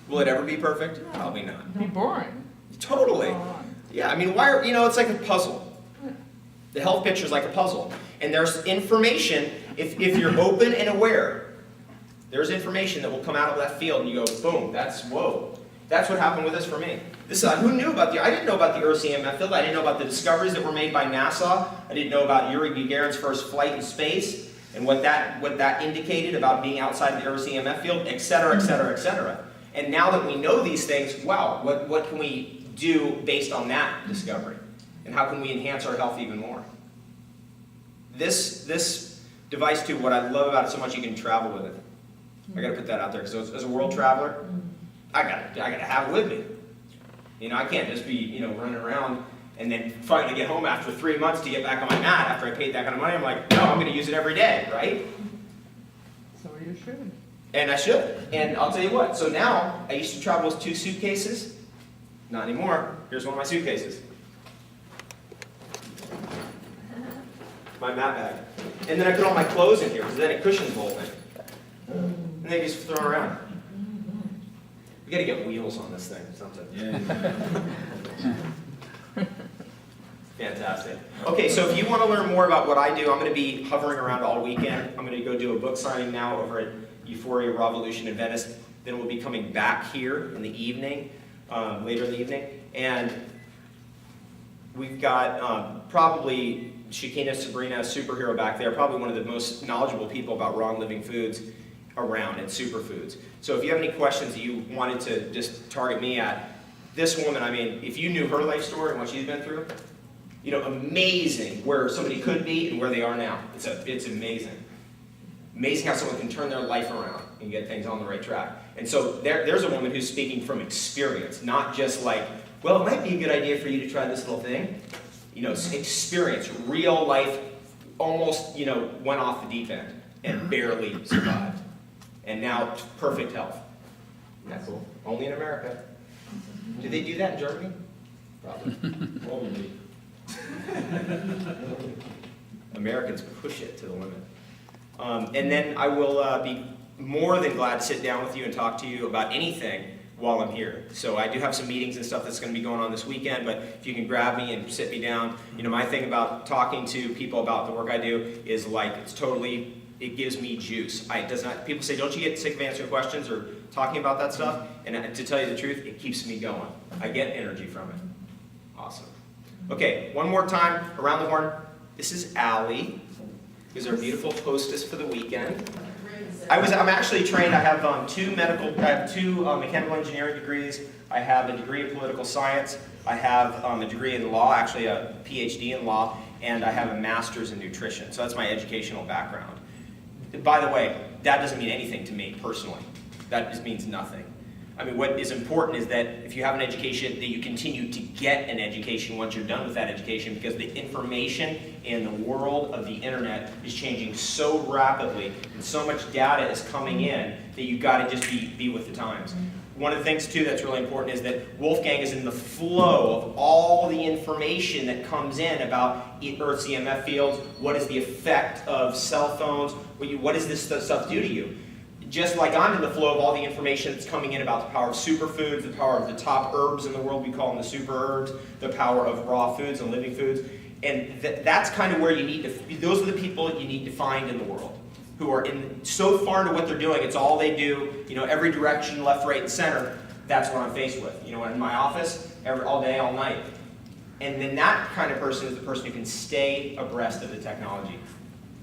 Will it ever be perfect? Probably not. It'd be boring. Totally. Yeah, I mean, why are, it's like a puzzle. The health picture is like a puzzle. And there's information, if you're open and aware, there's information that will come out of that field and you go, boom, whoa. That's what happened with this for me. Who knew about I didn't know about the Earth's EMF field. I didn't know about the discoveries that were made by NASA. I didn't know about Yuri Gagarin's first flight in space and what that indicated about being outside the Earth's EMF field, et cetera, et cetera, et cetera. And now that we know these things, wow, what can we do based on that discovery? And how can we enhance our health even more? This device too, what I love about it so much, you can travel with it. I gotta put that out there, because as a world traveler, I gotta have it with me. I can't just be, running around and then finally get home after 3 months to get back on my mat after I paid that kind of money. I'm like, no, I'm gonna use it every day, right? So you should. And I should. And I'll tell you what, so now, I used to travel with 2 suitcases. Not anymore. Here's one of my suitcases. My mat bag. And then I put all my clothes in here, because then it cushions the whole thing. And then you just throw it around. We gotta get wheels on this thing or something. Yeah. Fantastic. Okay, so if you want to learn more about what I do, I'm going to be hovering around all weekend. I'm going to go do a book signing now over at Euphoria Revolution in Venice. Then we'll be coming back here in the evening, later in the evening. And we've got probably Shakina Sabrina, superhero back there, probably one of the most knowledgeable people about raw and living foods around and superfoods. So if you have any questions that you wanted to just target me at, this woman, I mean, if you knew her life story and what she's been through, amazing where somebody could be and where they are now. It's amazing. Amazing how someone can turn their life around and get things on the right track. And so there's a woman who's speaking from experience, not just like, well, it might be a good idea for you to try this little thing. Experience, real life, almost, went off the deep end and barely survived. And now, perfect health. Isn't that cool? Only in America. Do they do that in Germany? Probably. Americans push it to the limit. And then I will be more than glad to sit down with you and talk to you about anything while I'm here. So I do have some meetings and stuff that's going to be going on this weekend, but if you can grab me and sit me down, my thing about talking to people about the work I do is like, it gives me juice. People say, don't you get sick of answering questions or talking about that stuff? And to tell you the truth, it keeps me going. I get energy from it. Awesome. Okay, one more time, around the horn. This is Allie, who's our beautiful hostess for the weekend. I'm actually trained. I have two mechanical engineering degrees. I have a degree in political science. I have a degree in law, actually a PhD in law, and I have a master's in nutrition. So that's my educational background. By the way, that doesn't mean anything to me personally. That just means nothing. I mean, what is important is that if you have an education, that you continue to get an education once you're done with that education, because the information in the world of the internet is changing so rapidly, and so much data is coming in that you've got to just be with the times. One of the things, too, that's really important is that Wolfgang is in the flow of all the information that comes in about Earth's EMF fields. What is the effect of cell phones? What does this stuff do to you? Just like I'm in the flow of all the information that's coming in about the power of superfoods, the power of the top herbs in the world, we call them the super herbs, the power of raw foods and living foods. And that's kind of where you need to, those are the people you need to find in the world, who are so far into what they're doing, it's all they do, every direction, left, right, and center. That's what I'm faced with. In my office, all day, all night. And then that kind of person is the person who can stay abreast of the technology.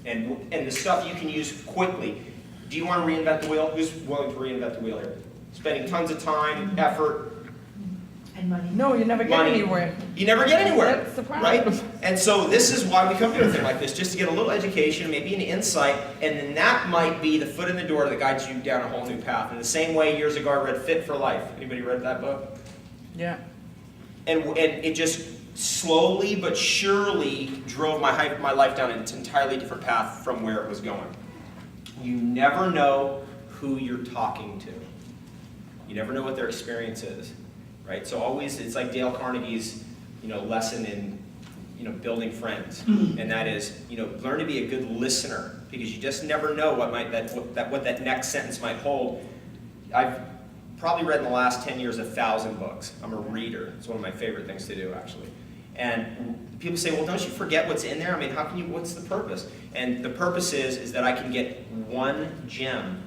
And the stuff you can use quickly. Do you want to reinvent the wheel? Who's willing to reinvent the wheel here? Spending tons of time, effort, and money. No, you never get anywhere. You never get anywhere. That's the problem. Right? And so this is why we come to a thing like this, just to get a little education, maybe an insight, and then that might be the foot in the door that guides you down a whole new path. In the same way, years ago, I read Fit for Life. Anybody read that book? Yeah. And it just slowly but surely drove my life down an entirely different path from where it was going. You never know who you're talking to. You never know what their experience is, right? So always, it's like Dale Carnegie's, lesson in, building friends, and that is, learn to be a good listener, because you just never know what that next sentence might hold. I've probably read in the last 10 years 1,000 books. I'm a reader. It's one of my favorite things to do, actually. And people say, well, don't you forget what's in there? I mean, how can you, what's the purpose? And the purpose is that I can get one gem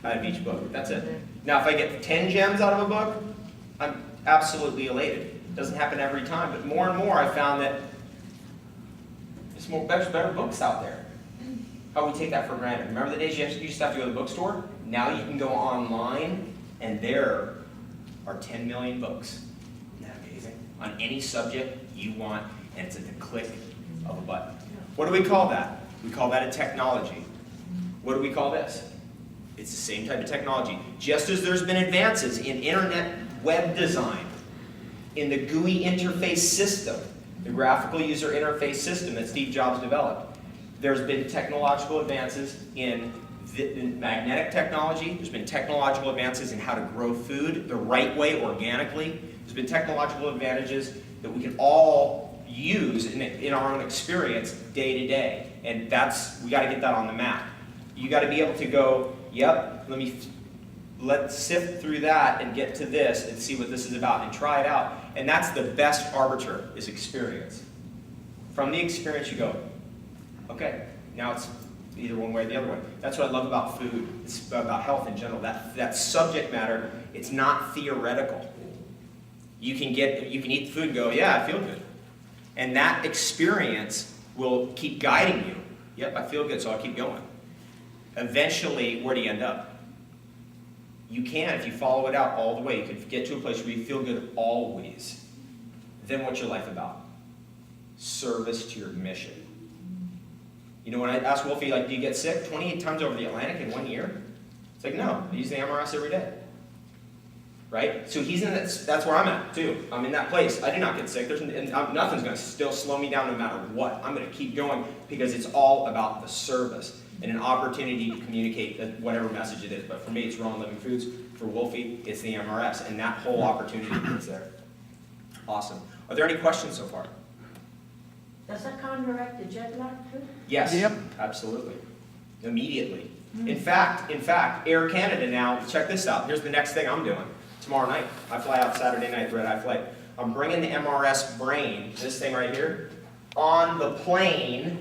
out of each book. That's it. Now, if I get 10 gems out of a book, I'm absolutely elated. It doesn't happen every time, but more and more I found that there's better books out there. How we take that for granted. Remember the days you used to have to go to the bookstore? Now you can go online, and there are 10 million books. Isn't that amazing? On any subject you want, and it's at the click of a button. What do we call that? We call that a technology. What do we call this? It's the same type of technology. Just as there's been advances in internet web design, in the GUI interface system, the graphical user interface system that Steve Jobs developed, there's been technological advances in magnetic technology. There's been technological advances in how to grow food the right way organically. There's been technological advantages that we can all use in our own experience day to day. And we got to get that on the map. You got to be able to go, yep, let's sift through that and get to this and see what this is about and try it out. And that's the best arbiter, is experience. From the experience you go, okay, now it's either one way or the other way. That's what I love about food. It's about health in general. That subject matter, it's not theoretical. You can eat the food and go, yeah, I feel good. And that experience will keep guiding you. Yep, I feel good, so I'll keep going. Eventually, where do you end up? You can, if you follow it out all the way, you can get to a place where you feel good always. Then what's your life about? Service to your mission. You know, when I asked Wolfie, like, do you get sick 28 times over the Atlantic in 1 year? It's like, no, I use the MRS every day. Right? So he's in that's where I'm at, too. I'm in that place. I do not get sick. Nothing's going to still slow me down no matter what. I'm going to keep going because it's all about the service and an opportunity to communicate whatever message it is. But for me, it's Raw and Living Foods. For Wolfie, it's the MRS. And that whole opportunity is there. Awesome. Are there any questions so far? Does that counteract the jet lag too? Yes, Yep. absolutely. Immediately. In fact, Air Canada now, check this out. Here's the next thing I'm doing. Tomorrow night, I fly out Saturday night, red-eye flight. I'm bringing the MRS brain, this thing right here, on the plane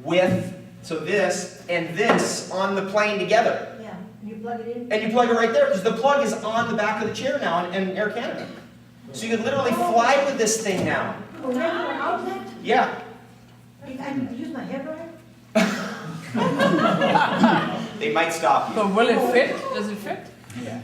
with, so this and this on the plane together. Yeah, and you plug it in? And you plug it right there, because the plug is on the back of the chair now in Air Canada. So you can literally fly with this thing now. A regular outlet? Yeah. I can use my hair dryer? They might stop you. So will it fit? Does it fit? Yeah.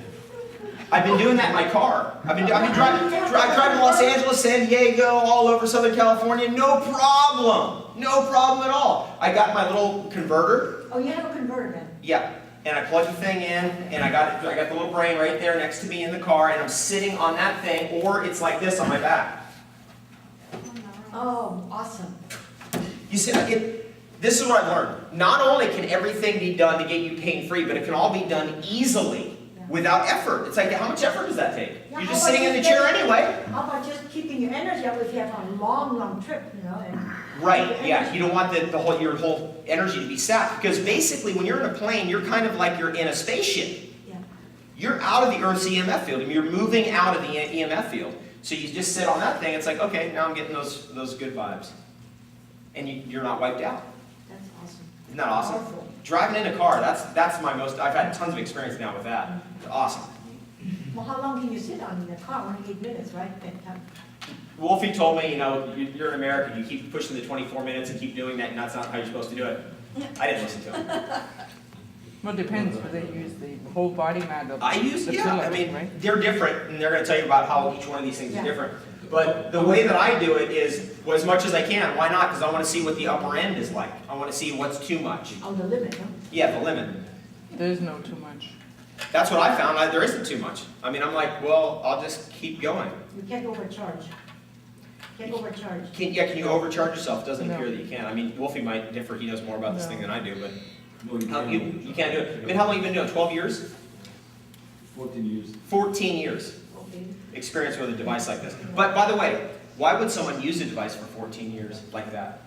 I've been doing that in my car. I've been driving Los Angeles, San Diego, all over Southern California. No problem. No problem at all. I got my little converter. Oh, you have a converter then? Yeah. And I plug the thing in, and I got the little brain right there next to me in the car, and I'm sitting on that thing, or it's like this on my back. Oh, awesome. You see, this is what I've learned. Not only can everything be done to get you pain-free, but it can all be done easily. Without effort. It's like, how much effort does that take? Yeah, You're just sitting in the chair anyway. How about just keeping your energy up if you have a long, long trip, you know? Right, yeah. You don't want your whole energy to be sapped. Because basically, when you're in a plane, you're kind of like you're in a spaceship. Yeah. You're out of the Earth's EMF field. And you're moving out of the EMF field. So you just sit on that thing. It's like, okay, now I'm getting those good vibes. And you're not wiped out. That's awesome. Isn't that awesome? Powerful. Driving in a car, that's my most, I've had tons of experience now with that. It's awesome. Well, how long can you sit on in the car? Only 8 minutes, right? Wolfie told me, you know, you're an American, you keep pushing the 24 minutes and keep doing that, and that's not how you're supposed to do it. I didn't listen to him. Well, it depends whether you use the whole body mat or I use, the yeah, pillow, I mean, right? they're different, and they're going to tell you about how each one of these things Yeah. is different. But the way that I do it is, well, as much as I can. Why not? Because I want to see what the upper end is like. I want to see what's too much. Oh, the limit, huh? Yeah, the limit. There's no too much. That's what I found. There isn't too much. I mean, I'm like, well, I'll just keep going. You can't overcharge. Can't overcharge. Can you overcharge yourself? It doesn't No. appear that you can. I mean, Wolfie might differ. He knows more about this No. thing than I do, but No, you can't do it. I mean, how long have you been doing it? 12 years? 14 years. 14 years Okay. experience with a device like this. But by the way, why would someone use a device for 14 years like that?